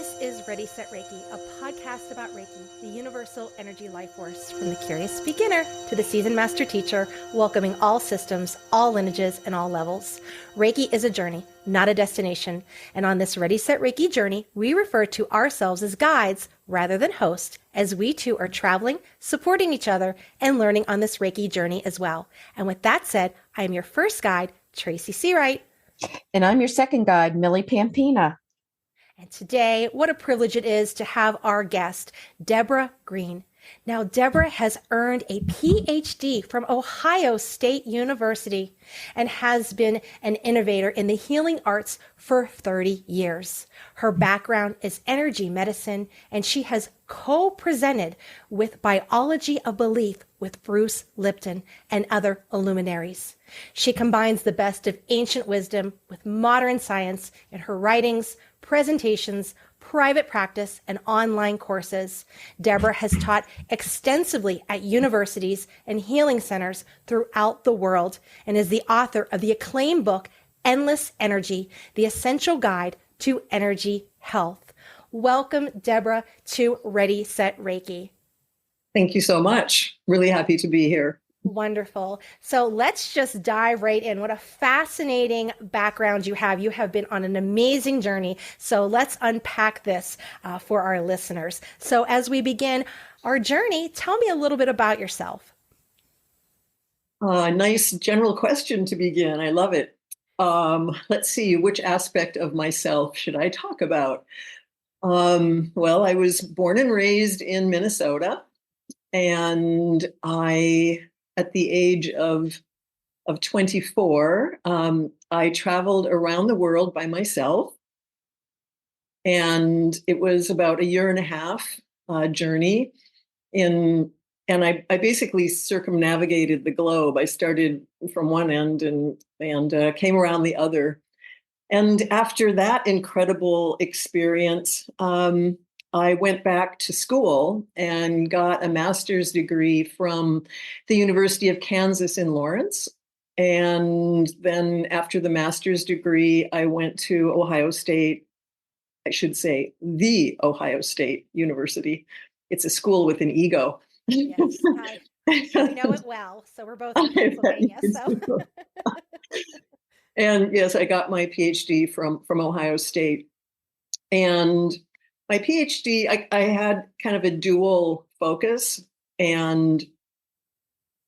This is Ready, Set, Reiki, a podcast about Reiki, the universal energy life force, from the curious beginner to the seasoned master teacher, welcoming all systems, all lineages, and all levels. Reiki is a journey, not a destination. And on this Ready, Set, Reiki journey, we refer to ourselves as guides rather than hosts, as we too are traveling, supporting each other, and learning on this Reiki journey as well. And with that said, I am your first guide, Tracy Seawright. And I'm your second guide, Millie Pampina. And today, what a privilege it is to have our guest, Debra Greene. Now, Debra has earned a PhD from Ohio State University and has been an innovator in the healing arts for 30 years. Her background is energy medicine, and she has co-presented with Biology of Belief with Bruce Lipton and other luminaries. She combines the best of ancient wisdom with modern science in her writings, presentations, private practice, and online courses. Debra has taught extensively at universities and healing centers throughout the world and is the author of the acclaimed book, Endless Energy, the essential guide to energy health. Welcome, Debra, to Ready, Set, Reiki. Thank you so much. Really happy to be here. Wonderful. So let's just dive right in. What a fascinating background you have. You have been on an amazing journey. So let's unpack this for our listeners. So as we begin our journey, tell me a little bit about yourself. Nice general question to begin. I love it. Let's see, which aspect of myself should I talk about? Well, I was born and raised in Minnesota, and at the age of 24, I traveled around the world by myself. And it was about a year and a half journey. And I basically circumnavigated the globe. I started from one end and came around the other. And after that incredible experience, I went back to school and got a master's degree from the University of Kansas in Lawrence. And then after the master's degree, I went to Ohio State, I should say, the Ohio State University. It's a school with an ego. Yes, we know it well. So we're both in Pennsylvania. So. And yes, I got my PhD from Ohio State. And my PhD, I had kind of a dual focus, and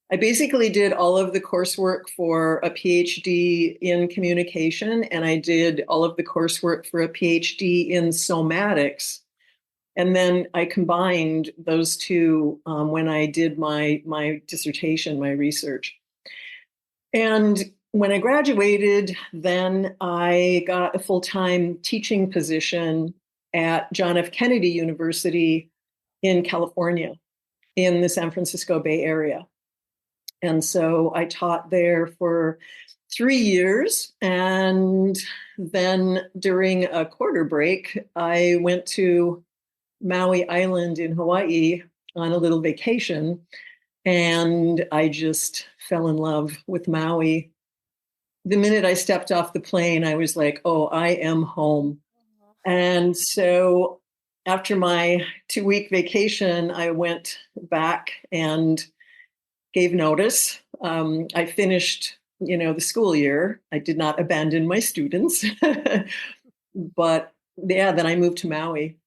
I basically did all of the coursework for a PhD in communication, and I did all of the coursework for a PhD in somatics. And then I combined those two when I did my dissertation, my research. And when I graduated, then I got a full-time teaching position at John F. Kennedy University in California, in the San Francisco Bay Area. And so I taught there for 3 years. And then during a quarter break, I went to Maui Island in Hawaii on a little vacation. And I just fell in love with Maui. The minute I stepped off the plane, I was like, oh, I am home. And so after my 2-week vacation, I went back and gave notice. I finished, the school year. I did not abandon my students. But yeah, then I moved to Maui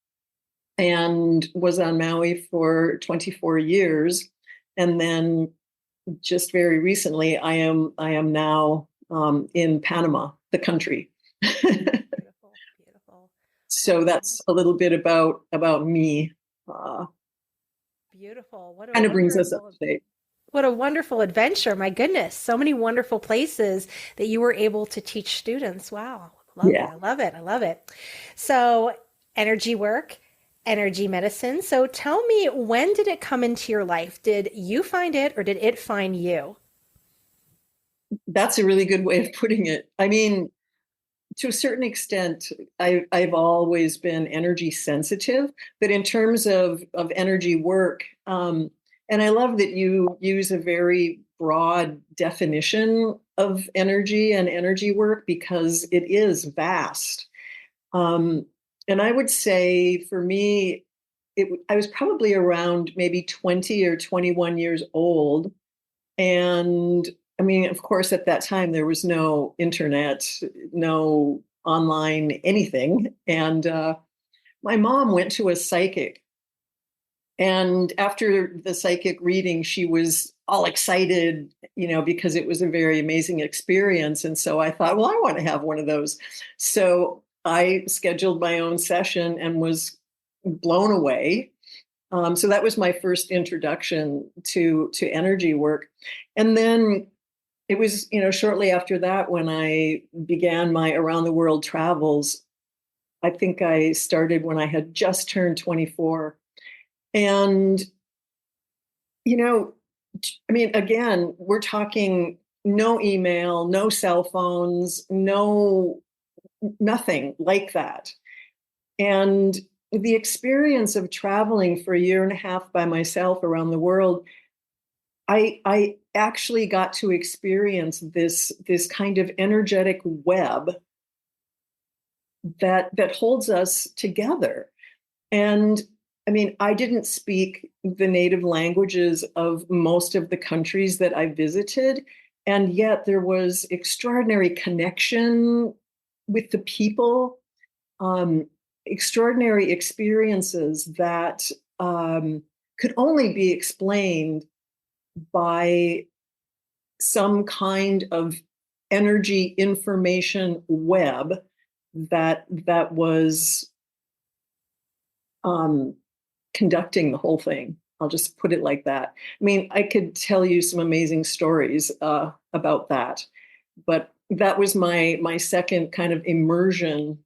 and was on Maui for 24 years. And then just very recently, I am now in Panama, the country. Beautiful. So that's a little bit about me. Beautiful. What kind of brings us up to date. What a wonderful adventure. My goodness. So many wonderful places that you were able to teach students. Wow. Love it. I love it. I love it. So energy work, energy medicine. So tell me, when did it come into your life? Did you find it or did it find you? That's a really good way of putting it. I mean, to a certain extent, I've always been energy sensitive, but in terms of energy work, and I love that you use a very broad definition of energy and energy work because it is vast. And I would say for me, I was probably around maybe 20 or 21 years old. And I mean, of course, at that time, there was no internet, no online anything. And my mom went to a psychic. And after the psychic reading, she was all excited, because it was a very amazing experience. And so I thought, well, I want to have one of those. So I scheduled my own session and was blown away. So that was my first introduction to energy work. And then it was, shortly after that when I began my around the world travels. I think I started when I had just turned 24. And, I mean, again, we're talking no email, no cell phones, nothing like that. And the experience of traveling for a year and a half by myself around the world, I actually got to experience this kind of energetic web that holds us together. And I mean, I didn't speak the native languages of most of the countries that I visited, and yet there was extraordinary connection with the people, extraordinary experiences that could only be explained by some kind of energy information web that was conducting the whole thing. I'll just put it like that. I mean, I could tell you some amazing stories about that, but that was my second kind of immersion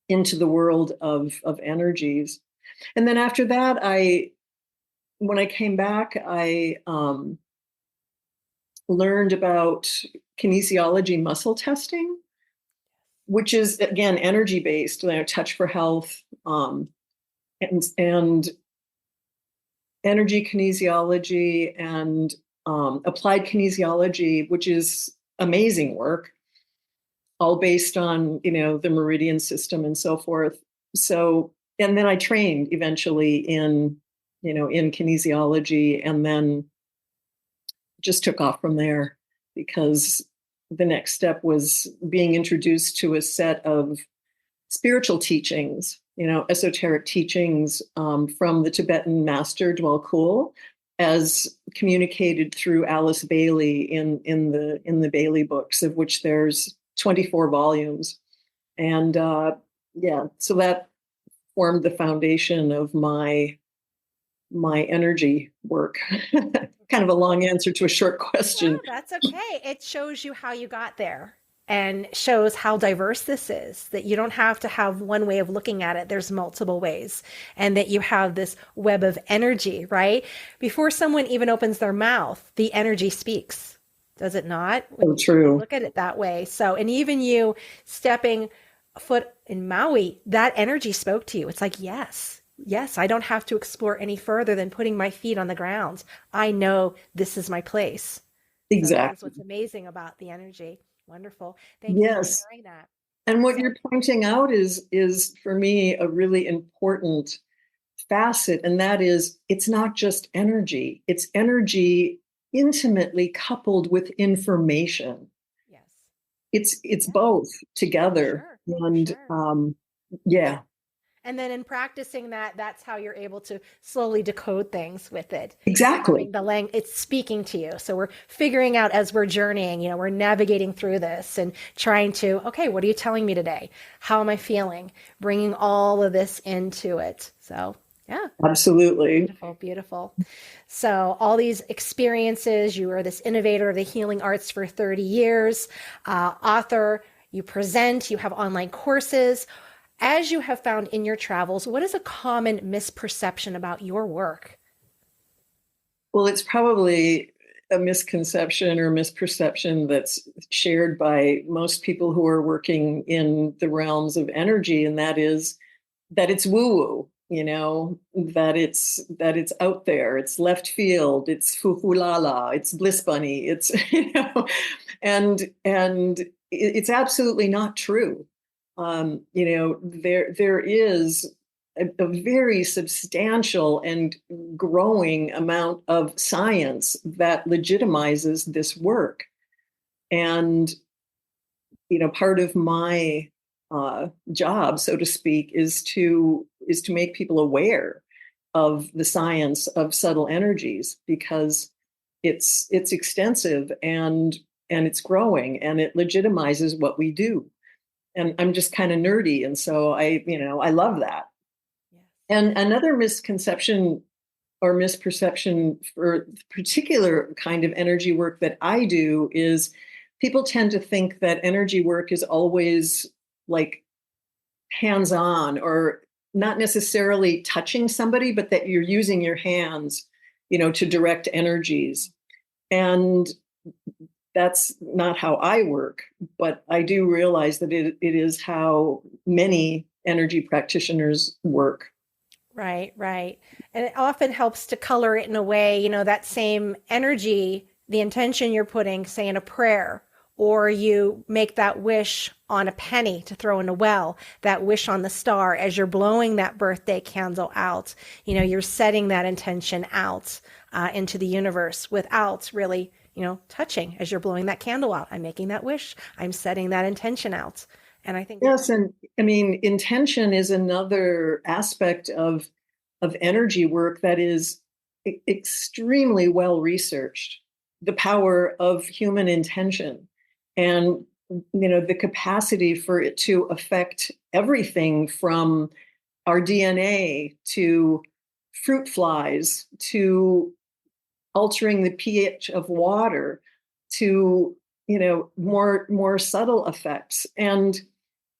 into the world of energies. And then after that, when I came back, I learned about kinesiology muscle testing, which is again energy based, touch for health, and energy kinesiology and applied kinesiology, which is amazing work, all based on the meridian system and so forth. So, and then I trained eventually in kinesiology, and then just took off from there, because the next step was being introduced to a set of spiritual teachings, esoteric teachings from the Tibetan master Dwell Kul, as communicated through Alice Bailey in the Bailey books, of which there's 24 volumes. And so that formed the foundation of my energy work. Kind of a long answer to a short question. No, that's okay. It shows you how you got there and shows how diverse this is, that you don't have to have one way of looking at it. There's multiple ways, and that you have this web of energy, right? Before someone even opens their mouth, the energy speaks. Does it not? So true. Look at it that way. So, and even you stepping a foot in Maui, that energy spoke to you. It's like, yes, I don't have to explore any further than putting my feet on the ground. I know this is my place. Exactly. So that's what's amazing about the energy. Wonderful. Thank you for sharing that. And what you're pointing out is for me a really important facet, and that is, it's not just energy. It's energy intimately coupled with information. Yes. It's both together. Sure. And Sure. And then in practicing that, that's how you're able to slowly decode things with it. Exactly. It's speaking to you. So we're figuring out as we're journeying, we're navigating through this and trying to, okay, what are you telling me today? How am I feeling? Bringing all of this into it. So yeah. Absolutely. Beautiful, beautiful. So all these experiences, you are this innovator of the healing arts for 30 years, author, you present, you have online courses. As you have found in your travels, what is a common misperception about your work? Well, it's probably a misconception or misperception that's shared by most people who are working in the realms of energy, and that is that it's woo-woo, that it's out there, it's left field, it's foo-foo-la-la, it's bliss bunny, it's and it's absolutely not true. there is a very substantial and growing amount of science that legitimizes this work. And, part of my job, so to speak, is to make people aware of the science of subtle energies, because it's extensive and it's growing, and it legitimizes what we do. And I'm just kind of nerdy, and so I love that. Yes. And another misconception or misperception for the particular kind of energy work that I do is people tend to think that energy work is always like hands-on, or not necessarily touching somebody, but that you're using your hands, to direct energies. And that's not how I work, but I do realize that it is how many energy practitioners work. Right, right. And it often helps to color it in a way, that same energy, the intention you're putting, say in a prayer, or you make that wish on a penny to throw in a well, that wish on the star as you're blowing that birthday candle out. You're setting that intention out into the universe without really, touching as you're blowing that candle out. I'm making that wish. I'm setting that intention out. And I think yes, and I mean, intention is another aspect of energy work that is extremely well researched. The power of human intention, and the capacity for it to affect everything from our DNA to fruit flies to altering the pH of water to more subtle effects, and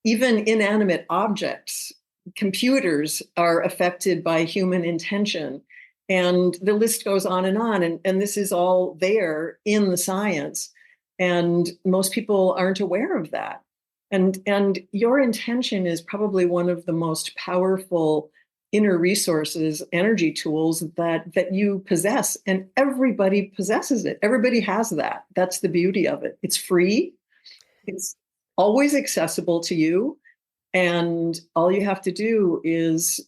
even inanimate objects. Computers are affected by human intention, and the list goes on and on. And this is all there in the science, and most people aren't aware of that. And your intention is probably one of the most powerful inner resources, energy tools that you possess, and everybody possesses it. Everybody has that. That's the beauty of it. It's free. It's always accessible to you, and all you have to do is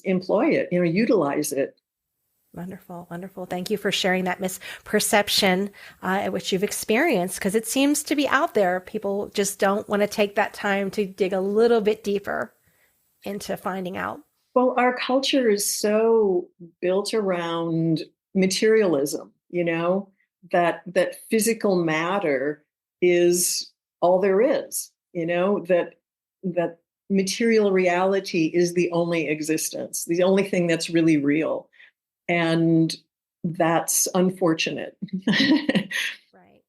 employ it, utilize it. Wonderful, wonderful. Thank you for sharing that misperception which you've experienced, because it seems to be out there. People just don't want to take that time to dig a little bit deeper into finding out. Well, our culture is so built around materialism, that physical matter is all there is, that material reality is the only existence, the only thing that's really real. And that's unfortunate. Right.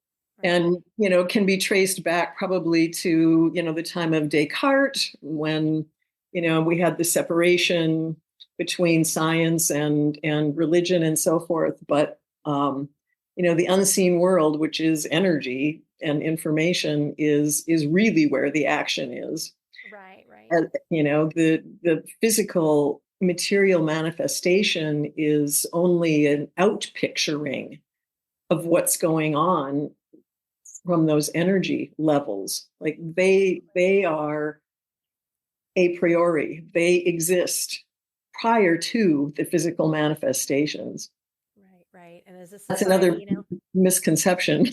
And, can be traced back probably to, the time of Descartes, when, we had the separation between science and religion and so forth. But, the unseen world, which is energy and information, is really where the action is. Right, right. And, the physical material manifestation is only an outpicturing of what's going on from those energy levels. Like they are a priori, they exist prior to the physical manifestations. Right. And is this That's another misconception.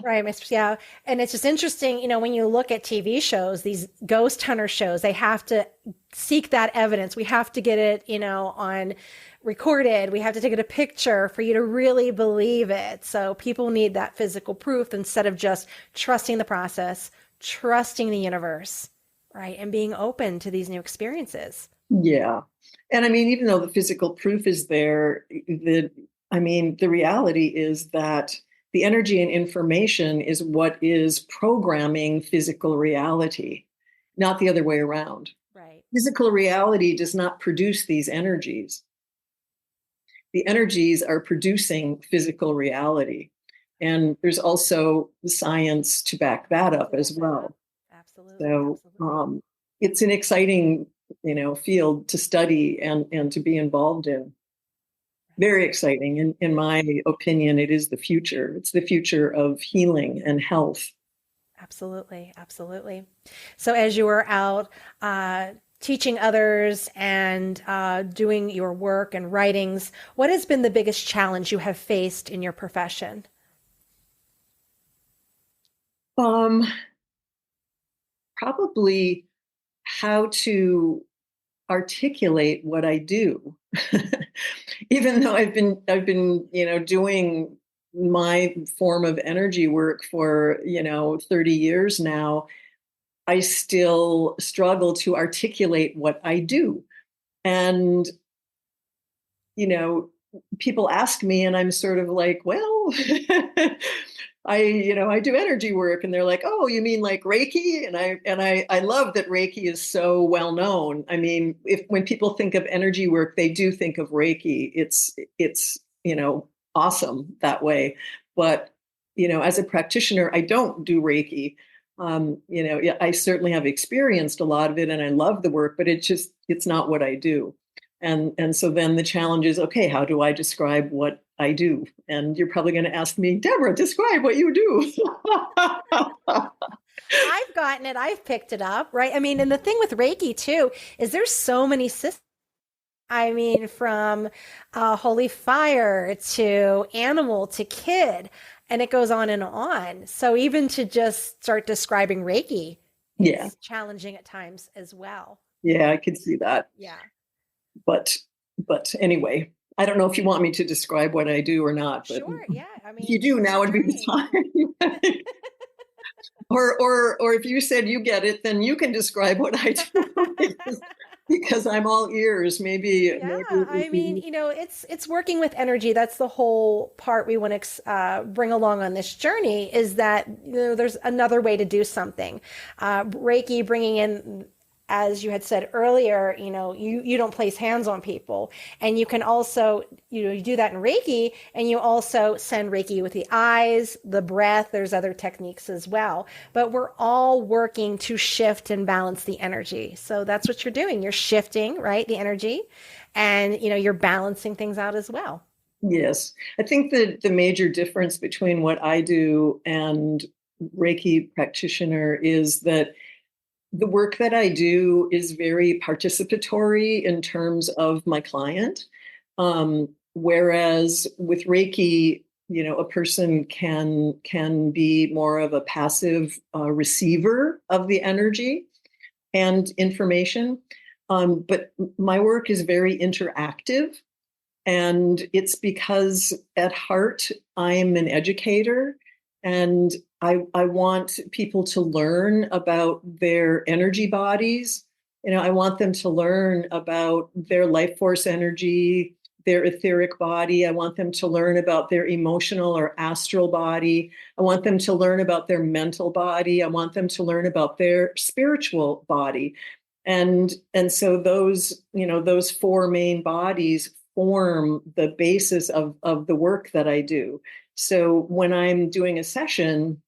Right, yeah. And it's just interesting, when you look at TV shows, these ghost hunter shows, they have to seek that evidence. We have to get it, on recorded. We have to take it a picture for you to really believe it. So people need that physical proof instead of just trusting the process, trusting the universe, right? And being open to these new experiences. Yeah. And I mean, even though the physical proof is there, the reality is that the energy and information is what is programming physical reality, not the other way around. Right. Physical reality does not produce these energies. The energies are producing physical reality. And there's also science to back that up as well. Absolutely. So Absolutely. It's an exciting, field to study and to be involved in. Very exciting. In my opinion, it is the future. It's the future of healing and health. Absolutely. Absolutely. So as you were out teaching others and doing your work and writings, what has been the biggest challenge you have faced in your profession? Um, Probably how to articulate what I do. Even though I've been, doing my form of energy work for, 30 years now, I still struggle to articulate what I do. And, you know, people ask me and I'm sort of like, well, I do energy work, and they're like, "Oh, you mean like Reiki?" And I love that Reiki is so well known. I mean, if when people think of energy work, they do think of Reiki. It's awesome that way. But, as a practitioner, I don't do Reiki. Yeah, I certainly have experienced a lot of it and I love the work, but it's not what I do. And so then the challenge is, okay, how do I describe what I do? And you're probably going to ask me, Deborah, describe what you do. I've gotten it. I've picked it up, right? I mean, and the thing with Reiki too is there's so many systems. I mean, from holy fire to animal to kid, and it goes on and on. So even to just start describing Reiki Yeah, is challenging at times as well. yeah, I could see that. Yeah. But but anyway, I don't know if you want me to describe what I do or not, but Sure. Yeah. I if you mean, do, it's now your would be journey. the time. Or if you said you get it, then you can describe what I do because I'm all ears. Yeah, Maybe it I would mean, be. it's working with energy. That's the whole part we want to bring along on this journey is that there's another way to do something. Reiki bringing in, as you had said earlier, you don't place hands on people, and you can also you do that in Reiki, and you also send Reiki with the eyes, the breath. There's other techniques as well, but we're all working to shift and balance the energy. So that's what you're doing. You're shifting, right, the energy, and you're balancing things out as well. Yes. I think that the major difference between what I do and Reiki practitioner is that the work that I do is very participatory in terms of my client. Whereas with Reiki, a person can be more of a passive receiver of the energy and information. But my work is very interactive. And it's because at heart, I'm an educator and I want people to learn about their energy bodies. I want them to learn about their life force energy, their etheric body. I want them to learn about their emotional or astral body. I want them to learn about their mental body. I want them to learn about their spiritual body. And so those four main bodies form the basis of the work that I do. So when I'm doing a session,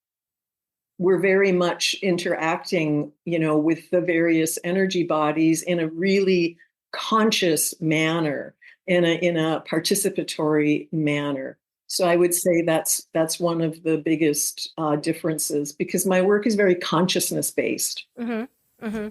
we're very much interacting, with the various energy bodies in a really conscious manner, in a participatory manner. So I would say that's one of the biggest differences because my work is very consciousness based. Mm-hmm. Mm-hmm.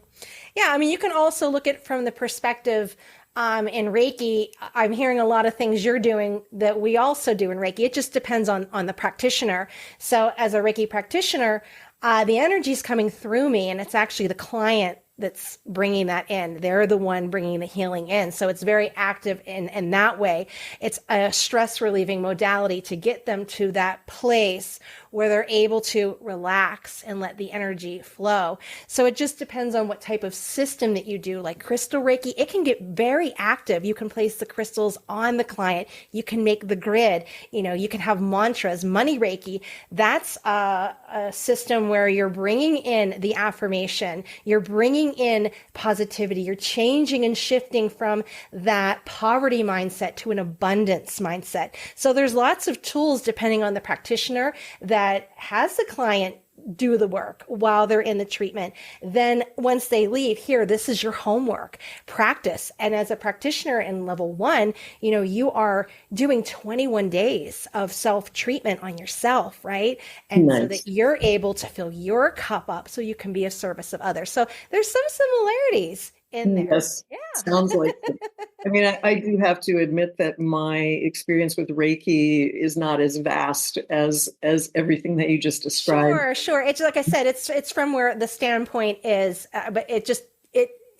Yeah, I mean, you can also look at it from the perspective in Reiki. I'm hearing a lot of things you're doing that we also do in Reiki. It just depends on the practitioner. So as a Reiki practitioner, the energy is coming through me, and it's actually the client that's bringing that in. They're the one bringing the healing in. So it's very active in that way. It's a stress relieving modality to get them to that place where they're able to relax and let the energy flow. So it just depends on what type of system that you do. Like crystal Reiki, it can get very active. You can place the crystals on the client. You can make the grid. You can have mantras. Money Reiki, that's a system where you're bringing in the affirmation. You're bringing in positivity. You're changing and shifting from that poverty mindset to an abundance mindset. So there's lots of tools depending on the practitioner that has the client do the work while they're in the treatment. Then once they leave, here, this is your homework, practice. And as a practitioner in level 1, you are doing 21 days of self-treatment on yourself, right? And so Nice. that you're able to fill your cup up so you can be of service of others. So there's some similarities in there. Yes, Yeah. sounds like it. I mean, I do have to admit that my experience with Reiki is not as vast as everything that you just described. Sure, sure. It's like I said, it's from where the standpoint is, but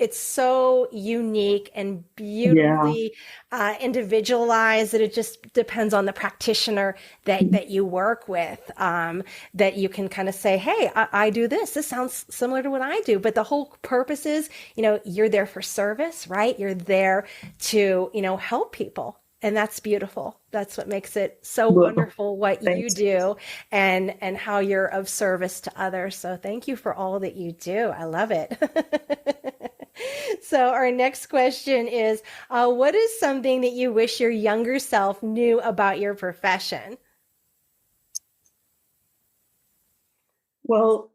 it's so unique and Yeah. beautifully individualized that it just depends on the practitioner that you work with. That you can kind of say, "Hey, I do this. This sounds similar to what I do." But the whole purpose is, you're there for service, right? You're there to, help people. And that's beautiful. That's what makes it so Well, wonderful what you thanks. do and how you're of service to others. So thank you for all that you do. I love it. So our next question is, what is something that you wish your younger self knew about your profession? Well,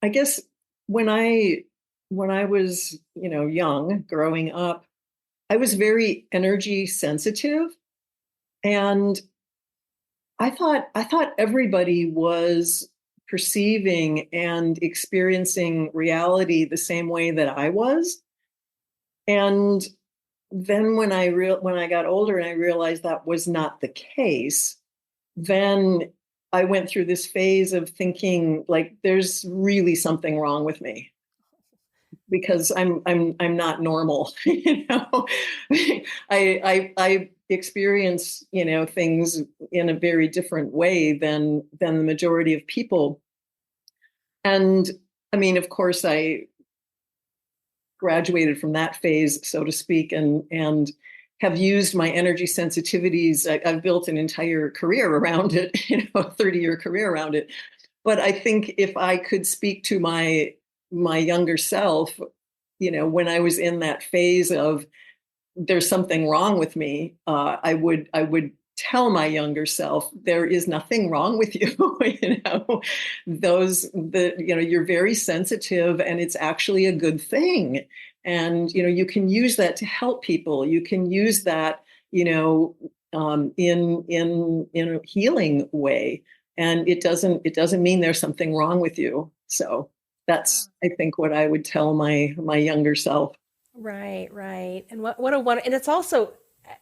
I guess when I was, young, growing up, I was very energy sensitive, and I thought everybody was perceiving and experiencing reality the same way that I was. And then when I got older and I realized that was not the case, then I went through this phase of thinking like there's really something wrong with me because I'm not normal. I experience, things in a very different way than the majority of people. And I mean, of course, I graduated from that phase, so to speak, and have used my energy sensitivities. I've built an entire career around it, a 30-year career around it. But I think if I could speak to my younger self, when I was in that phase of there's something wrong with me, I would tell my younger self there is nothing wrong with you. You're very sensitive, and it's actually a good thing. And you can use that to help people. You can use that, in a healing way, and it doesn't mean there's something wrong with you. So that's, I think, what I would tell my younger self. Right, right. And what a wonder, and it's also,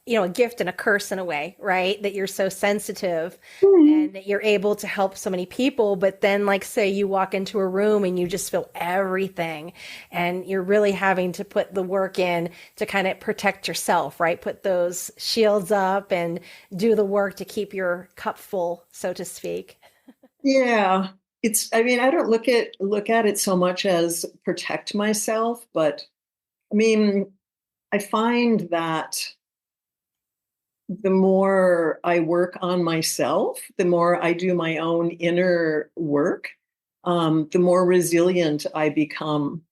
a gift and a curse in a way, right? That you're so sensitive and that you're able to help so many people. But then, like, say you walk into a room and you just feel everything, and you're really having to put the work in to kind of protect yourself, right? Put those shields up and do the work to keep your cup full, so to speak. Yeah, I mean, I don't look at it so much as protect myself, but I mean, I find that the more I work on myself, the more I do my own inner work, the more resilient I become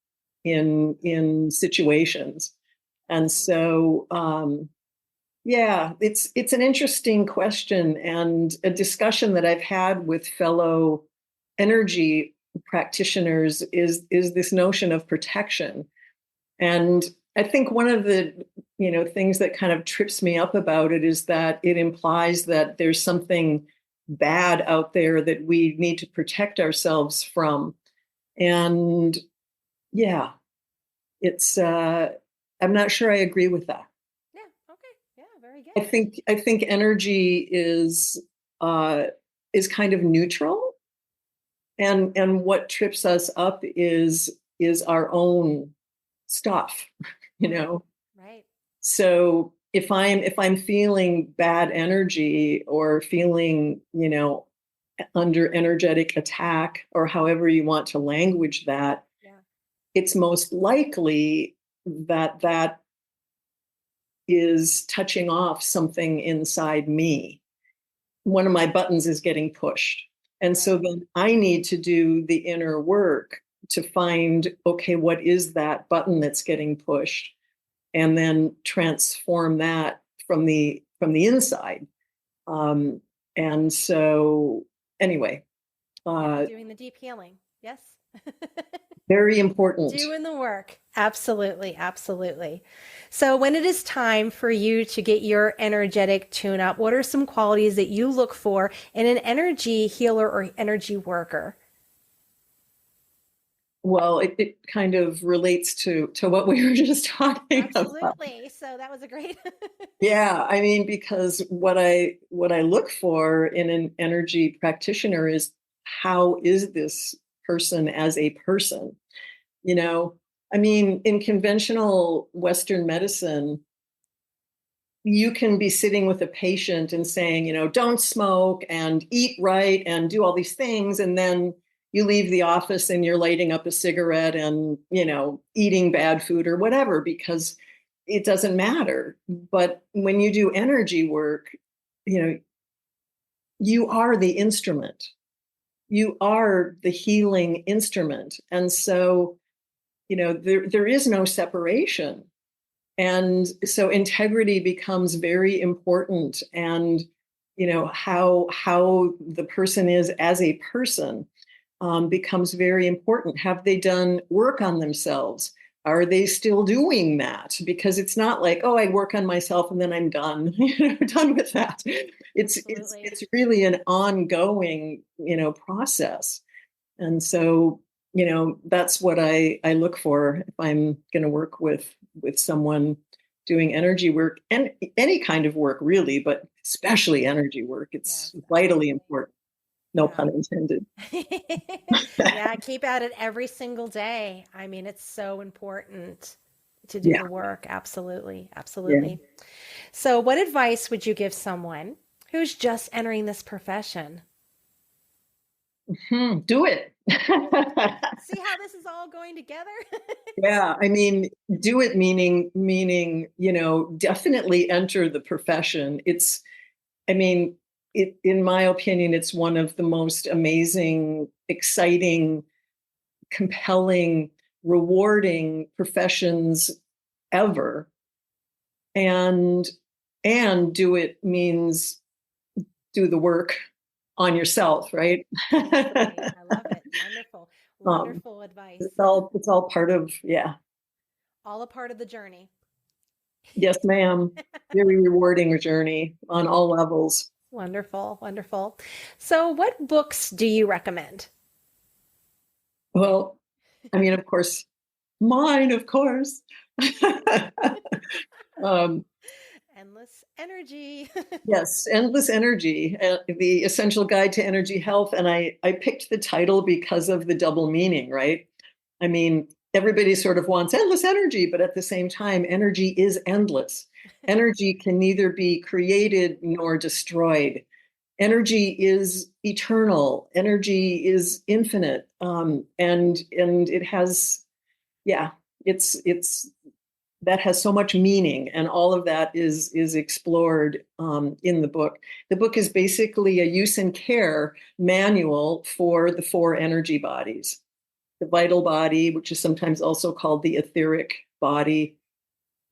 in situations. And so, yeah, it's an interesting question and a discussion that I've had with fellow energy practitioners is this notion of protection. And I think one of the things that kind of trips me up about it is that it implies that there's something bad out there that we need to protect ourselves from. And yeah, it's I'm not sure I agree with that. Yeah. Okay. Yeah. Very I good. think I think energy uh, is kind of neutral, and what trips us up is our own stuff, you Right. know. Right. So if I'm feeling bad energy or feeling, under energetic attack or however you want to language that, Yeah. it's most likely that that is touching off something inside me. One of my buttons is getting pushed. And so Right. then I need to do the inner work to find, okay, what is that button that's getting pushed? And then transform that from the inside. Um, and so anyway, Doing the deep healing. Yes. Very important. Doing the work. Absolutely. Absolutely. So when it is time for you to get your energetic tune up, what are some qualities that you look for in an energy healer or energy worker? Well, it kind of relates to what we were just talking about. Absolutely. So that was a great. Yeah, I mean, because what I look for in an energy practitioner is, how is this person as a person? You know, I mean, in conventional Western medicine, you can be sitting with a patient and saying, don't smoke and eat right and do all these things. And then you leave the office and you're lighting up a cigarette and, eating bad food or whatever, because it doesn't matter. But when you do energy work, you are the instrument. You are the healing instrument. And so, there is no separation. And so integrity becomes very important. And, how the person is as a person becomes very important. Have they done work on themselves? Are they still doing that? Because it's not like, oh, I work on myself and then I'm done, done with that. It's really an ongoing, process. And so, that's what I look for if I'm going to work with someone doing energy work, and any kind of work really, but especially energy work. It's vitally important. No pun intended. Yeah, keep at it every single day. I mean, it's so important to do the work. Absolutely. Absolutely. Yeah. So what advice would you give someone who's just entering this profession? Do it. See how this is all going together? Yeah, I mean, do it meaning, definitely enter the profession. In my opinion, it's one of the most amazing, exciting, compelling, rewarding professions ever. And do it means do the work on yourself, right? I love it. Wonderful. Wonderful advice. It's all part of, all a part of the journey. Yes, ma'am. Very rewarding journey on all levels. Wonderful. Wonderful. So what books do you recommend? Well, I mean, of course, mine, of course. Endless Energy. Yes, Endless Energy, the Essential Guide to Energy Health. And I picked the title because of the double meaning, right? I mean, everybody sort of wants endless energy, but at the same time, energy is endless. Energy can neither be created nor destroyed. Energy is eternal. Energy is infinite, and it has, it's that has so much meaning, and all of that is explored in the book. The book is basically a use and care manual for the four energy bodies: the vital body, which is sometimes also called the etheric body,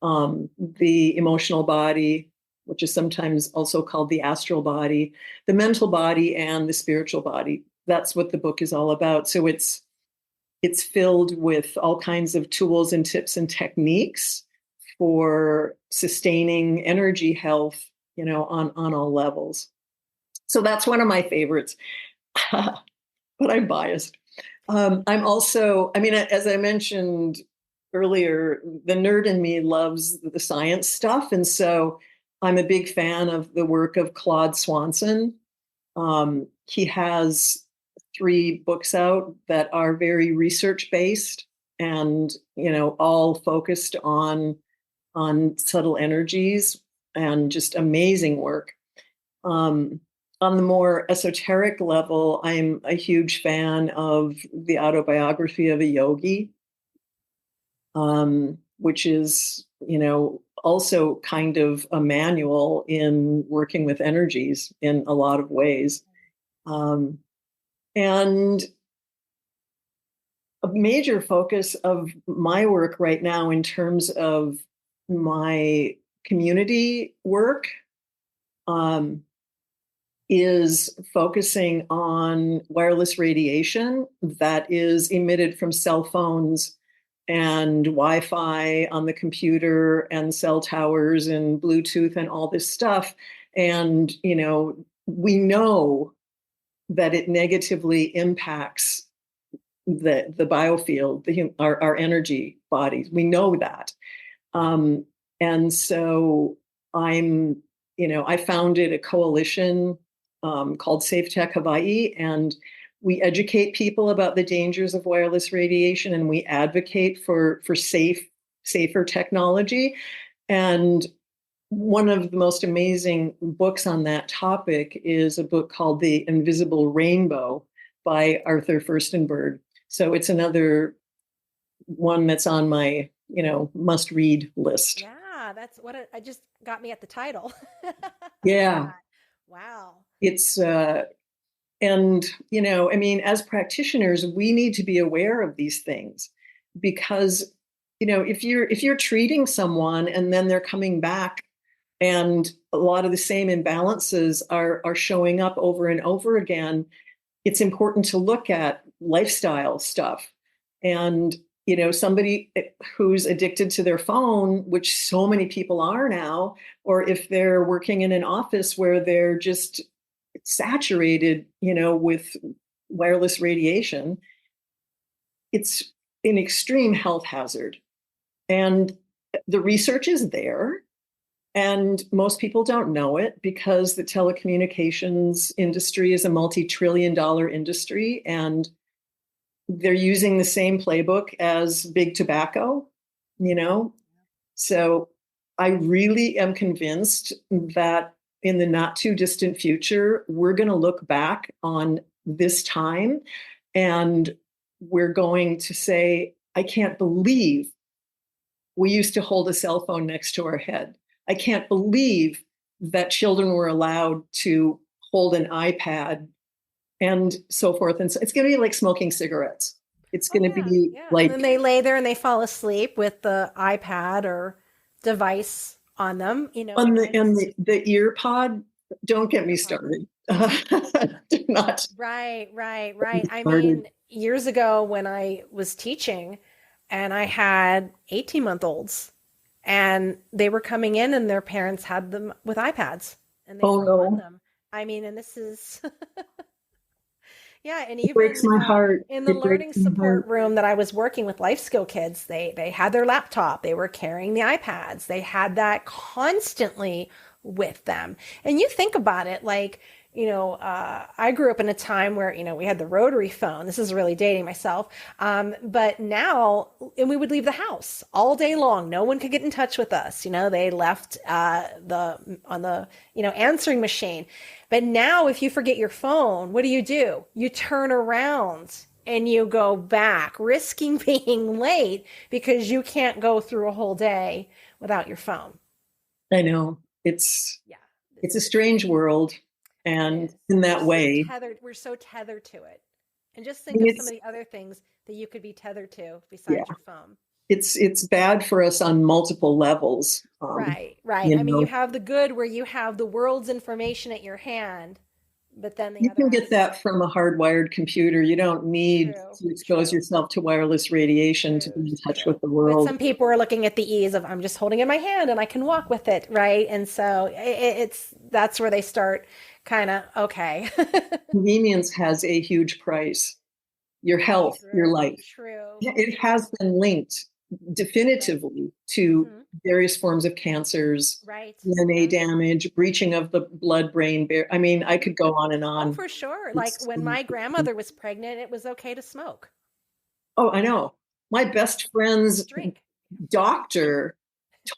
the emotional body, which is sometimes also called the astral body, the mental body, and the spiritual body. That's what the book is all about. So it's filled with all kinds of tools and tips and techniques for sustaining energy health, on all levels. So that's one of my favorites, but I'm biased. I'm also, as I mentioned earlier, the nerd in me loves the science stuff. And so I'm a big fan of the work of Claude Swanson. He has 3 books out that are very research based and, all focused on subtle energies, and just amazing work. On the more esoteric level, I'm a huge fan of the autobiography of a yogi, which is, also kind of a manual in working with energies in a lot of ways. And a major focus of my work right now in terms of my community work, is focusing on wireless radiation that is emitted from cell phones and Wi-Fi on the computer and cell towers and Bluetooth and all this stuff. And, we know that it negatively impacts the biofield, our energy bodies. We know that. And so I founded a coalition called Safe Tech Hawaii, and we educate people about the dangers of wireless radiation, and we advocate for safer technology. And one of the most amazing books on that topic is a book called The Invisible Rainbow by Arthur Furstenberg. So it's another one that's on my, must read list. Yeah, that's what I just got me at the title. Yeah. Wow. It's, as practitioners, we need to be aware of these things because, if you're treating someone and then they're coming back and a lot of the same imbalances are showing up over and over again, it's important to look at lifestyle stuff. And, somebody who's addicted to their phone, which so many people are now, or if they're working in an office where they're just saturated, with wireless radiation, it's an extreme health hazard. And the research is there. And most people don't know it because the telecommunications industry is a multi-trillion-dollar industry, and they're using the same playbook as big tobacco, So I really am convinced that in the not too distant future, we're going to look back on this time and we're going to say, I can't believe we used to hold a cell phone next to our head. I can't believe that children were allowed to hold an iPad and so forth. And so it's going to be like smoking cigarettes. It's going to be like, and then they lay there and they fall asleep with the iPad or device on them, on the ear pod. Don't get me started. Do not. Right. I mean, years ago when I was teaching and I had 18-month-olds and they were coming in and their parents had them with iPads and they were on them. I mean, and this is yeah, and even it breaks my heart. In the learning support room that I was working with life skill kids, they had their laptop, they were carrying the iPads, they had that constantly with them. And you think about it, like, I grew up in a time where, we had the rotary phone. This is really dating myself. But now, and we would leave the house all day long. No one could get in touch with us. They left on the answering machine. But now if you forget your phone, what do? You turn around and you go back, risking being late because you can't go through a whole day without your phone. I know. It's a strange world. And in that way, we're so tethered to it. And just think of some of the other things that you could be tethered to besides your phone. It's bad for us on multiple levels. Right. I mean, you have the good where you have the world's information at your hand, but then you can get that from a hardwired computer. You don't need to expose yourself to wireless radiation to be in touch with the world. But some people are looking at the ease of I'm just holding it in my hand and I can walk with it, right? And so that's where they start kind of, okay. Convenience has a huge price. Your health, your life. It has been linked definitively to various forms of cancers, DNA damage, breaching of the blood-brain barrier. I mean, I could go on and on. Oh, for sure. Like when my grandmother was pregnant, it was okay to smoke. Oh, I know. My best friend's doctor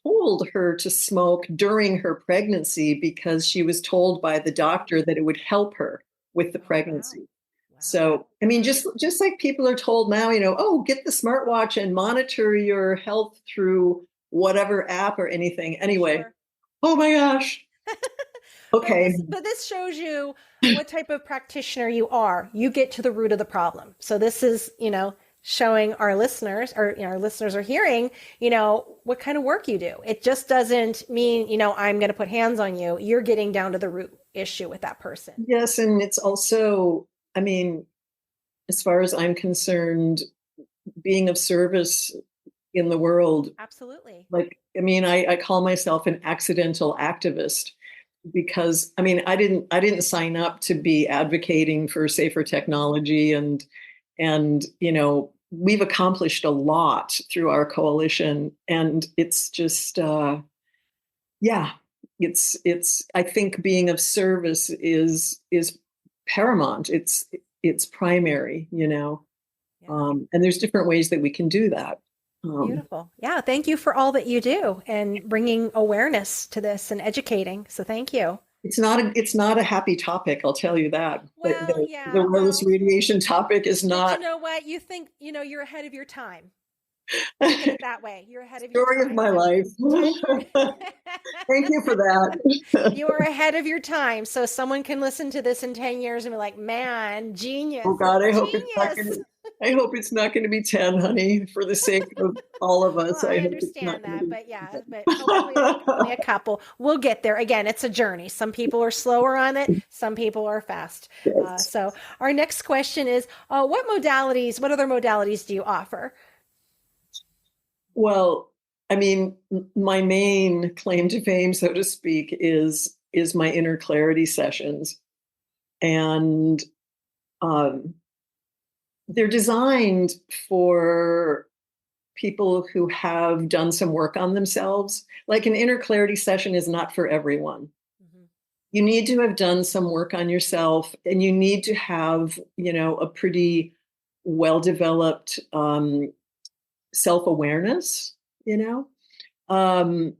told her to smoke during her pregnancy because she was told by the doctor that it would help her with the pregnancy. Wow. So, I mean, just like people are told now, get the smartwatch and monitor your health through whatever app or anything. Anyway, Oh my gosh. Okay. But this shows you what type of practitioner you are. You get to the root of the problem. So this is, showing our listeners, or our listeners are hearing, what kind of work you do. It just doesn't mean, I'm going to put hands on you. You're getting down to the root issue with that person. Yes. And it's also, I mean, as far as I'm concerned, being of service in the world, Absolutely. like, I mean, I call myself an accidental activist because I mean, I didn't sign up to be advocating for safer technology and we've accomplished a lot through our coalition, and it's just yeah, it's I think being of service is paramount. It's primary, Yeah. and there's different ways that we can do that. Beautiful. Yeah. Thank you for all that you do and bringing awareness to this and educating. So thank you. It's not a happy topic, I'll tell you that. Well, The yeah. wireless Well, radiation topic is but you not know what? You think, you're ahead of your time. Look at the it that way. You're ahead of your story of time. my So life. 10 years. Thank you for that. You are ahead of your time. So someone can listen to this in 10 years and be like, man, Oh genius, God, genius. I hope it's not going to be 10, honey, for the sake of all of Well, us. I I hope it's not understand going that, to but yeah, but hopefully it's only be a couple. We'll get there. Again, it's a journey. Some people are slower on it. Some people are fast. yes. So our next question is, what other modalities do you offer? Well, I mean, my main claim to fame, so to speak, is my inner clarity sessions, and um, they're designed for people who have done some work on themselves. Like an inner clarity session is not for everyone. Mhm. You need to have done some work on yourself, and you need to have, a pretty well developed self awareness, you know. Um,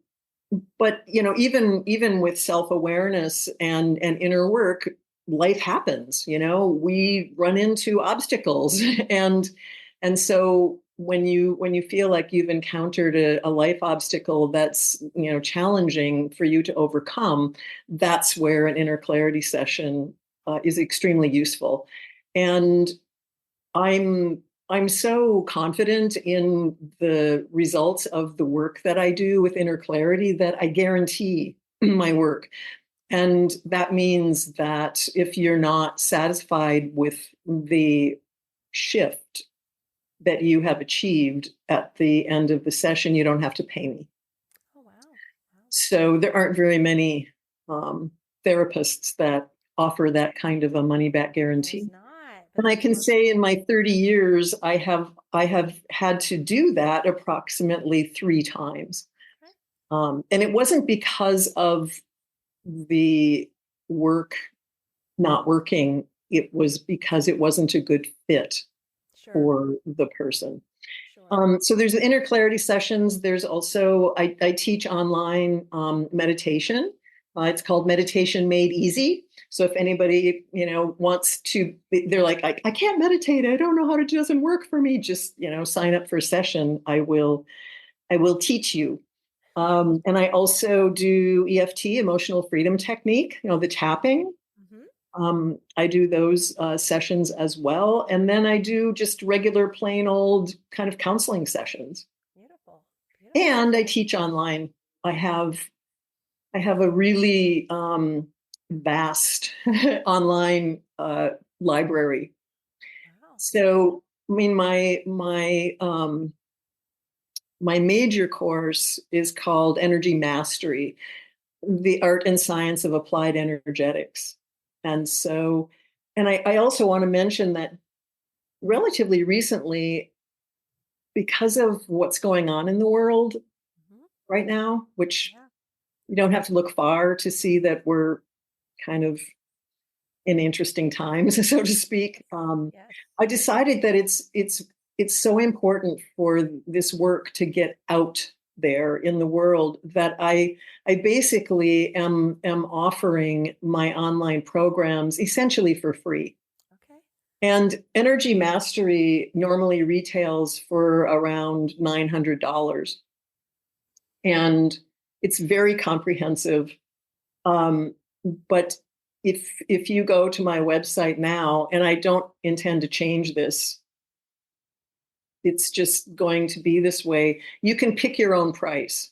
but even with self awareness and inner work, life happens. We run into obstacles, and so when you feel like you've encountered a life obstacle that's challenging for you to overcome, that's where an inner clarity session is extremely useful. And I'm I'm so confident in the results of the work that I do with inner clarity that I guarantee my work. And that means that if you're not satisfied with the shift that you have achieved at the end of the session, you don't have to pay me. Oh, wow. Wow. So there aren't very many um, therapists that offer that kind of a money back There's guarantee. not, but And I it's can say in wonderful. my 30 years, I have had to do that approximately 3 times. Okay. And it wasn't because of the work not working. It was because it wasn't a good fit Sure. for the person. Sure. So there's the inner clarity sessions. There's also, I teach online meditation. It's called Meditation Made Easy. So if anybody, wants to, they're like, I can't meditate. I don't know how it doesn't work for me. Just, sign up for a session. I will teach you. And I also do EFT, emotional freedom technique, the tapping. Hmm. I do those sessions as well. And then I do just regular, plain old kind of counseling sessions. Beautiful. Beautiful. And I teach online. I have I have a really vast online library. Wow. So I mean, my major course is called Energy Mastery, the art and science of applied energetics. And so, and I also want to mention that relatively recently, because of what's going on in the world Hmm. right now, which Yeah. you don't have to look far to see that we're kind of in interesting times, so to speak. Yes. I decided that it's so important for this work to get out there in the world that I basically am offering my online programs essentially for free. Okay. And Energy Mastery normally retails for around $900, and it's very comprehensive. Um, but if you go to my website now, and I don't intend to change this, it's just going to be this way. You can pick your own price,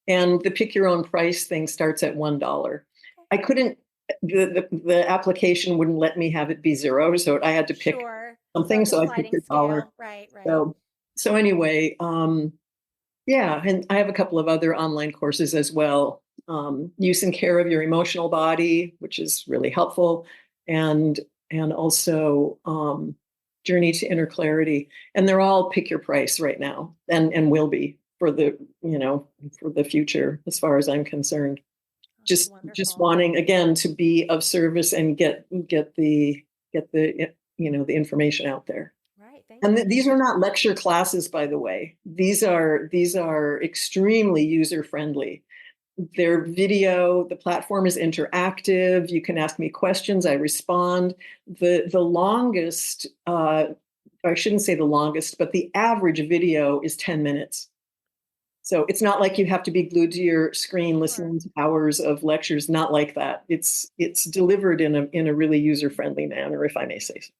and the pick your own price thing starts at $1. Okay. I couldn't the application wouldn't let me have it be zero, so I had to pick Sure. something. It's a So I picked sliding a dollar. scale. Right, right. So anyway, yeah, and I have a couple of other online courses as well. Use and care of your emotional body, which is really helpful, and also journey to inner clarity. And they're all pick your price right now, and will be for the for the future, as far as I'm concerned. That's Just wonderful. wanting again to be of service and get the the information out there. Right. Thank And you. these are not lecture classes, by the way. These are extremely user friendly. They're video. The platform is interactive. You can ask me questions. I respond. The longest, I shouldn't say the longest, but the average video is 10 minutes. So it's not like you have to be glued to your screen Sure. listening to hours of lectures. Not like that. It's delivered in a really user friendly manner, if I may say so.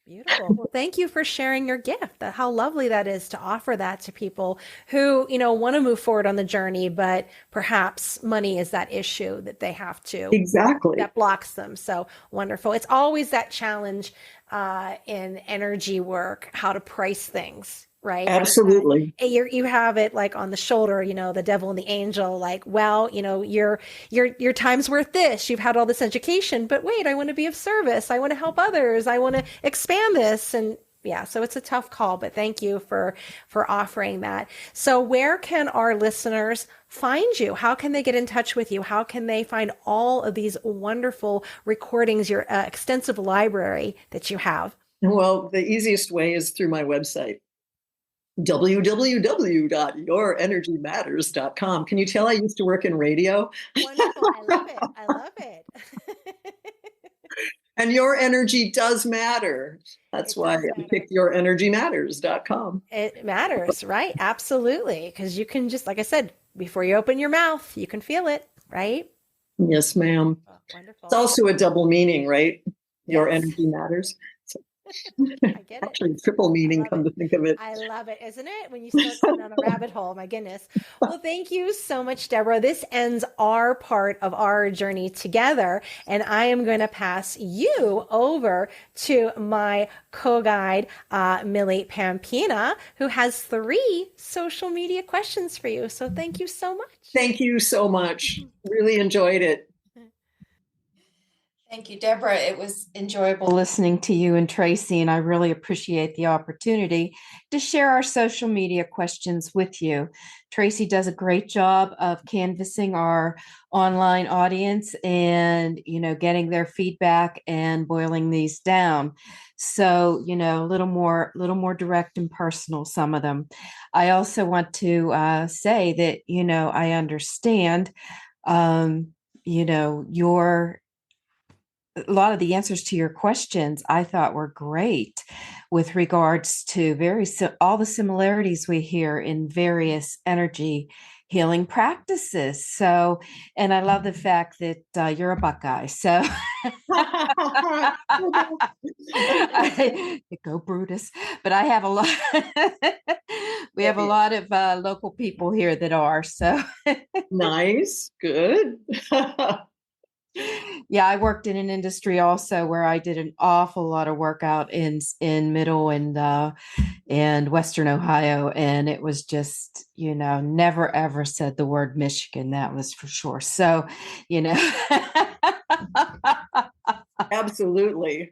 Beautiful. Well, thank you for sharing your gift. How lovely that is to offer that to people who, want to move forward on the journey, but perhaps money is that issue that they have to, Exactly. that blocks them. So wonderful. It's always that challenge in energy work, how to price things, right? Absolutely. You have it like on the shoulder, the devil and the angel, like, well, your time's worth this. You've had all this education, but wait, I want to be of service. I want to help others. I want to expand this. And yeah, so it's a tough call, but thank you for offering that. So where can our listeners find you? How can they get in touch with you? How can they find all of these wonderful recordings, your extensive library that you have? Well, the easiest way is through my website, www.yourenergymatters.com. Can you tell I used to work in radio? Wonderful. I love it. I love it. And your energy does matter. That's It why does I matter. picked yourenergymatters.com. It matters, right? Absolutely. Because you can just, like I said, before you open your mouth, you can feel it, right? Yes, ma'am. Oh, It's wonderful. also a double meaning, right? Your Yes, energy matters. So I get it. actually, triple I meaning, love come it. to think of it. I love it, isn't it? When you start going down a rabbit hole, my goodness. Well, thank you so much, Deborah. This ends our part of our journey together, and I am going to pass you over to my co-guide, Millie Pampina, who has 3 social media questions for you. So thank you so much. Thank you so much. Really enjoyed it. Thank you, Deborah. It was enjoyable listening to you and Tracy, and I really appreciate the opportunity to share our social media questions with you. Tracy does a great job of canvassing our online audience and, getting their feedback and boiling these down. So, a little more direct and personal, some of them. I also want to say that, I understand, your a lot of the answers to your questions I thought were great with regards to all the similarities we hear in various energy healing practices. So, and I love the fact that you're a Buckeye. So, go Brutus. But I have a lot. We have a lot of local people here that are so. Nice. Good. Yeah, I worked in an industry also where I did an awful lot of work out in middle and western Ohio, and it was just, never ever said the word Michigan, that was for sure. So, Absolutely.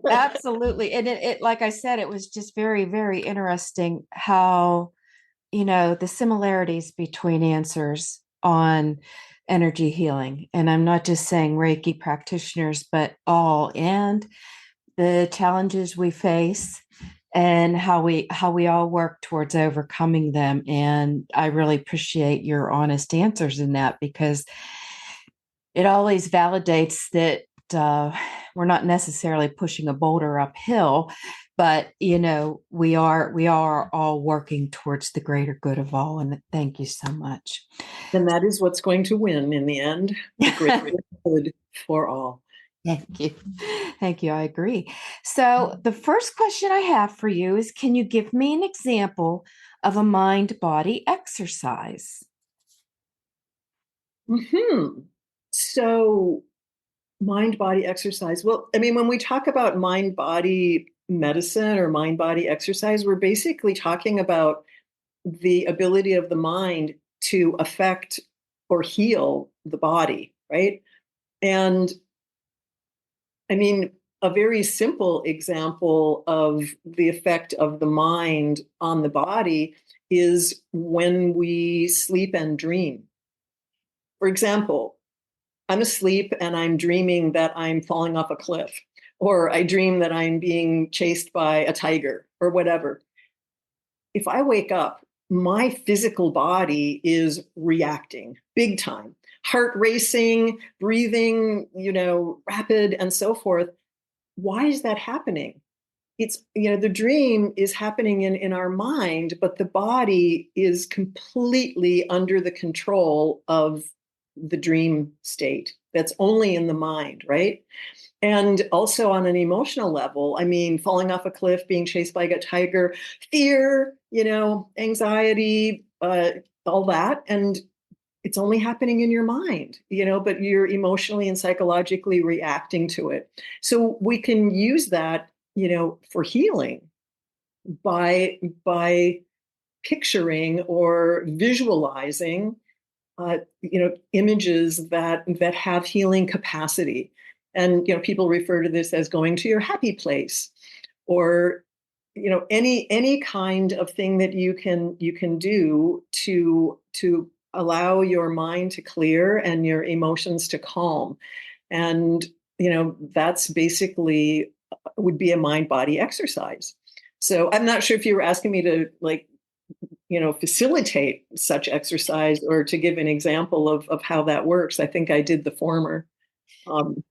absolutely. And it like I said, it was just very, very interesting how, the similarities between answers on energy healing. And I'm not just saying Reiki practitioners, but all, and the challenges we face and how we all work towards overcoming them. And I really appreciate your honest answers in that, because it always validates that we're not necessarily pushing a boulder uphill, but we are all working towards the greater good of all. And thank you so much. And that is what's going to win in the end, the greater good for all. Thank you. Thank you. I agree. So the first question I have for you is, can you give me an example of a mind-body exercise? So mind-body exercise. Well, I mean, when we talk about mind-body medicine or mind-body exercise, we're basically talking about the ability of the mind to affect or heal the body, right? And I mean, a very simple example of the effect of the mind on the body is when we sleep and dream. For example, I'm asleep and I'm dreaming that I'm falling off a cliff, or I dream that I'm being chased by a tiger or whatever. If I wake up, my physical body is reacting big time, heart racing, breathing, rapid and so forth. Why is that happening? It's, the dream is happening in our mind, but the body is completely under the control of the dream state. That's only in the mind, right? And also on an emotional level, I mean, falling off a cliff, being chased by a tiger, fear, anxiety, all that. And it's only happening in your mind, but you're emotionally and psychologically reacting to it. So we can use that, for healing by picturing or visualizing images that have healing capacity. And people refer to this as going to your happy place, or any kind of thing that you can do to allow your mind to clear and your emotions to calm. And that's basically would be a mind body exercise. So I'm not sure if you were asking me to facilitate such exercise or to give an example of how that works. I think I did the former. Um,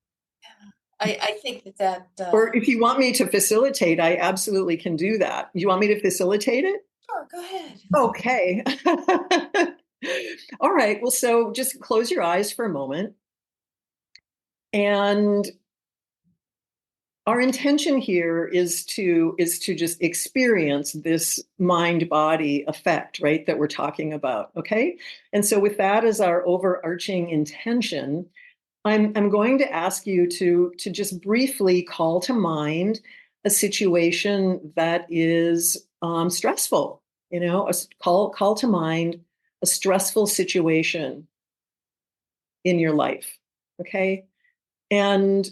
I think that or if you want me to facilitate, I absolutely can do that. You want me to facilitate it? sure, go ahead. Okay. All right. Well, so just close your eyes for a moment. And our intention here is to just experience this mind body effect, right, that we're talking about. Okay. And so with that as our overarching intention, I'm going to ask you to just briefly call to mind a situation that is stressful. Call to mind a stressful situation in your life. Okay. And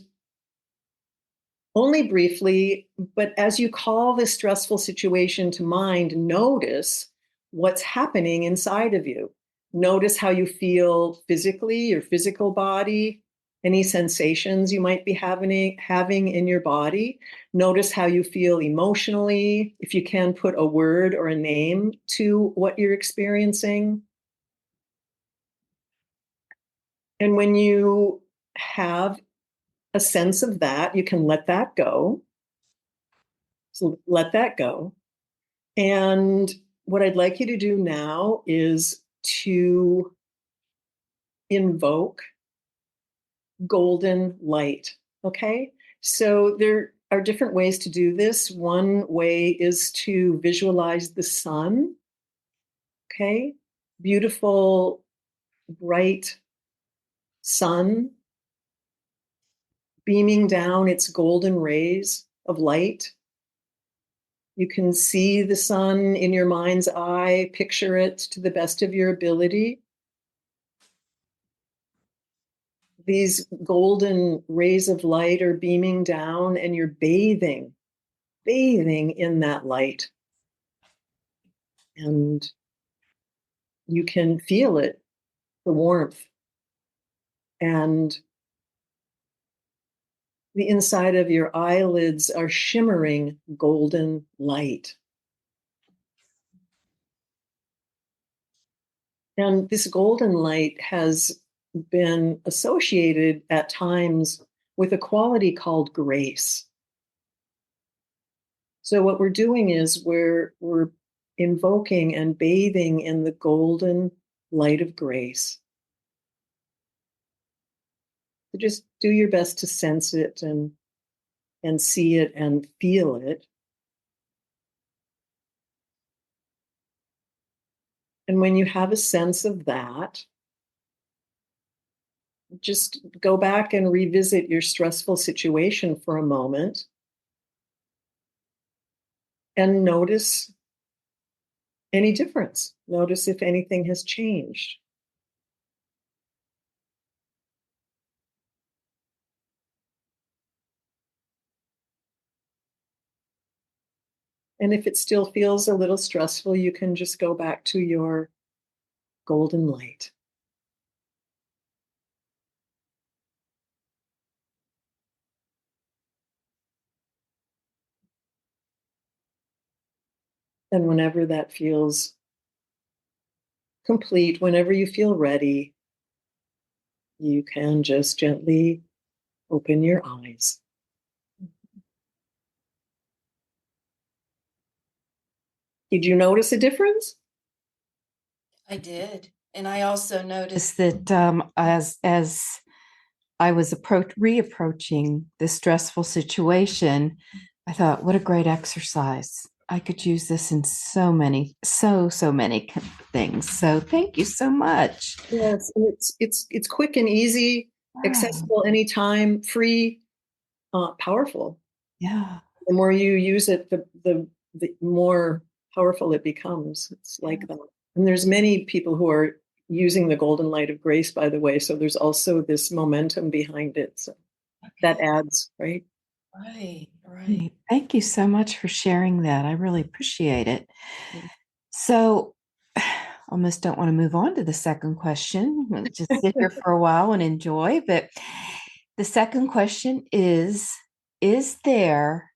only briefly, but as you call this stressful situation to mind, notice what's happening inside of you. Notice how you feel physically, your physical body, any sensations you might be having in your body. Notice how you feel emotionally, if you can put a word or a name to what you're experiencing. And when you have a sense of that, you can let that go. So let that go. And what I'd like you to do now is to invoke golden light. Okay. So there are different ways to do this. One way is to visualize the sun. Okay. Beautiful, bright sun beaming down its golden rays of light. You can see the sun in your mind's eye, picture it to the best of your ability. These golden rays of light are beaming down, and you're bathing in that light. And you can feel it, the warmth. And the inside of your eyelids are shimmering golden light. And this golden light has been associated at times with a quality called grace. So what we're doing is we're invoking and bathing in the golden light of grace. So just do your best to sense it and see it and feel it. And when you have a sense of that, just go back and revisit your stressful situation for a moment and notice any difference. Notice if anything has changed. And if it still feels a little stressful, you can just go back to your golden light. And whenever that feels complete, whenever you feel ready, you can just gently open your eyes. Did you notice a difference? I did. And I also noticed That as I was reapproaching this stressful situation, I thought, what a great exercise. I could use this in so many things. So thank you so much. Yes, and it's quick and easy, Wow. accessible anytime, free, powerful. Yeah. The more you use it, the more powerful it becomes. It's like that. And there's many people who are using the golden light of grace, by the way. So there's also this momentum behind it. So that adds, right? Right. Thank you so much for sharing that. I really appreciate it. So almost don't want to move on to the second question. We'll just sit here for a while and enjoy. But the second question is there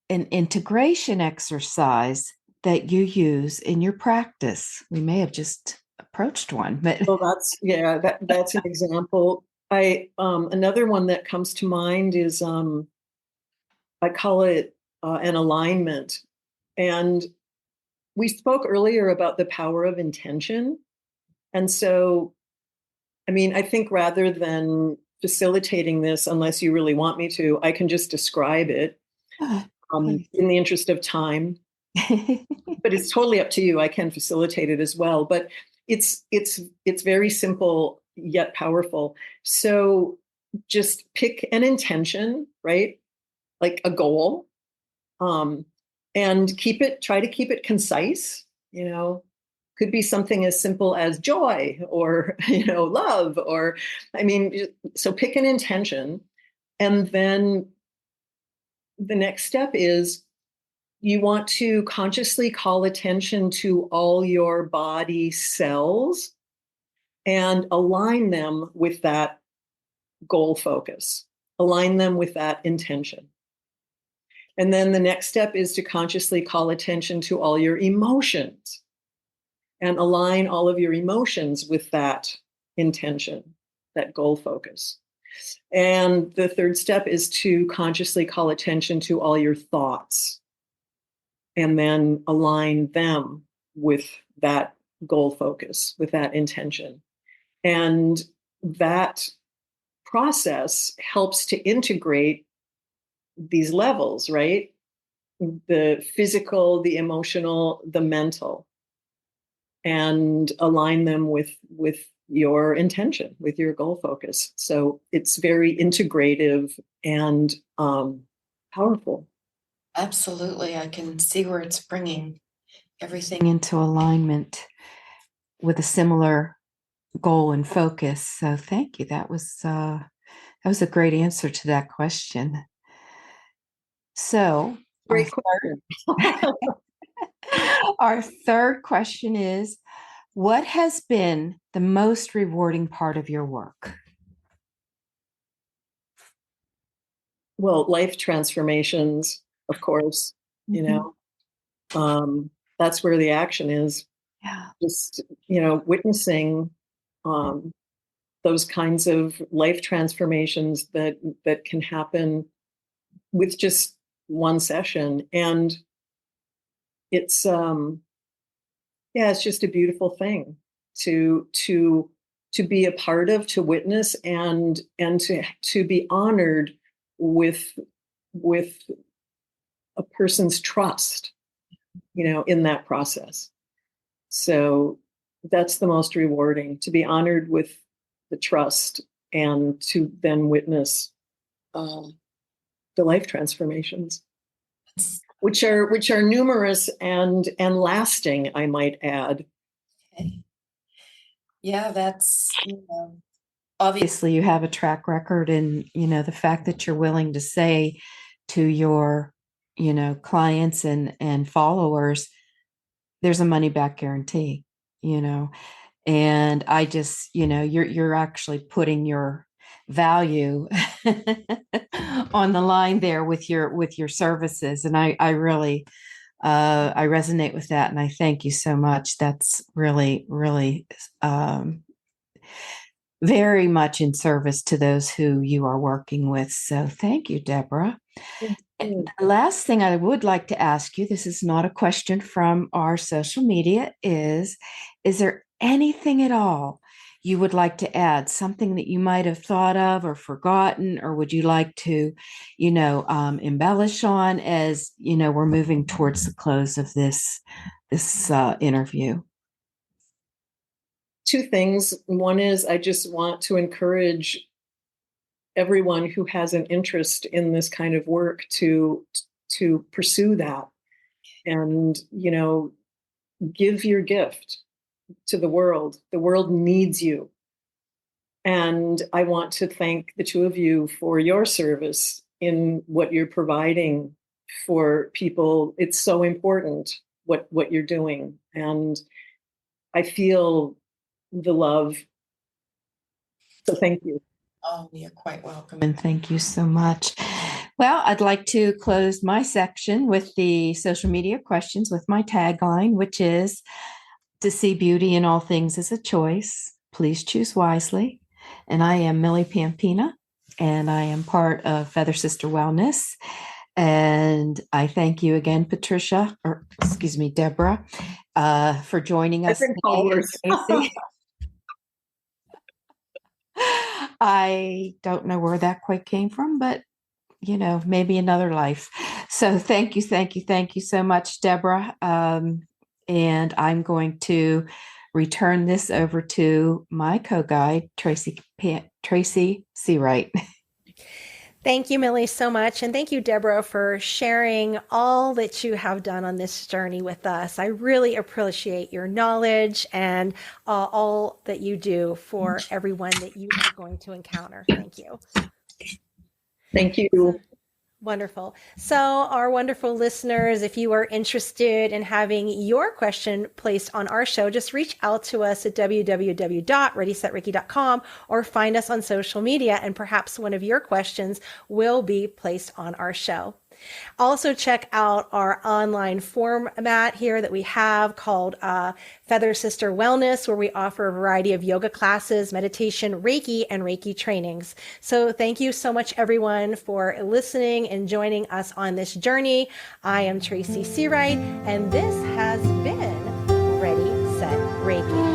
an integration exercise that you use in your practice? We may have just approached one, but Well, that's an example. Another one that comes to mind is I call it an alignment. And we spoke earlier about the power of intention. And so, I mean, I think rather than facilitating this, unless you really want me to, I can just describe it in the interest of time. But it's totally up to you. I can facilitate it as well. But it's very simple yet powerful. So just pick an intention, right? Like a goal, and try to keep it concise. Could be something as simple as joy or love, or so pick an intention. And then the next step is you want to consciously call attention to all your body cells and align them with that goal focus, align them with that intention. And then the next step is to consciously call attention to all your emotions and align all of your emotions with that intention, that goal focus. And the third step is to consciously call attention to all your thoughts and then align them with that goal focus, with that intention. And that process helps to integrate these levels, right? The physical, the emotional, the mental, and align them with your intention, with your goal focus. So it's very integrative and powerful. Absolutely. I can see where it's bringing everything into alignment with a similar goal and focus. So thank you. That was a great answer to that question. So Great question. Our third question is, what has been the most rewarding part of your work? Well, life transformations, of course, that's where the action is. Yeah. Just, witnessing those kinds of life transformations that can happen with just one session. And it's it's just a beautiful thing to be a part of, to witness, and to be honored with a person's trust, in that process. So that's the most rewarding, to be honored with the trust and to then witness the life transformations, which are numerous and lasting, I might add. Okay. Yeah, that's, obviously. Obviously, you have a track record, and the fact that you're willing to say to your clients and followers, there's a money back guarantee, and I just, you're actually putting your value on the line there with your services. And I really, I resonate with that. And I thank you so much. That's really, really, very much in service to those who you are working with. So thank you, Debra. And the last thing I would like to ask you, this is not a question from our social media, is there anything at all you would like to add, something that you might have thought of or forgotten, or would you like to, embellish on as, we're moving towards the close of this interview? Two things. One is I just want to encourage everyone who has an interest in this kind of work to pursue that, and give your gift to the world. The world needs you. And I want to thank the two of you for your service in what you're providing for people. It's so important what you're doing. And I feel the love. So thank you. Oh, you're quite welcome. And thank you so much. Well, I'd like to close my section with the social media questions with my tagline, which is, to see beauty in all things is a choice. Please choose wisely. And I am Millie Pampina, and I am part of Feather Sister Wellness. And I thank you again, Debra, for joining us today. I don't know where that quite came from, but maybe another life. So thank you so much, Debra. And I'm going to return this over to my co-guide, Tracy Seawright. Thank you, Millie, so much. And thank you, Debra, for sharing all that you have done on this journey with us. I really appreciate your knowledge and all that you do for everyone that you are going to encounter. Thank you. Thank you. Wonderful. So our wonderful listeners, if you are interested in having your question placed on our show, just reach out to us at www.readysetreiki.com or find us on social media, and perhaps one of your questions will be placed on our show. Also, check out our online format here that we have called Feather Sister Wellness, where we offer a variety of yoga classes, meditation, Reiki, and Reiki trainings. So thank you so much, everyone, for listening and joining us on this journey. I am Tracy Seawright, and this has been Ready, Set, Reiki.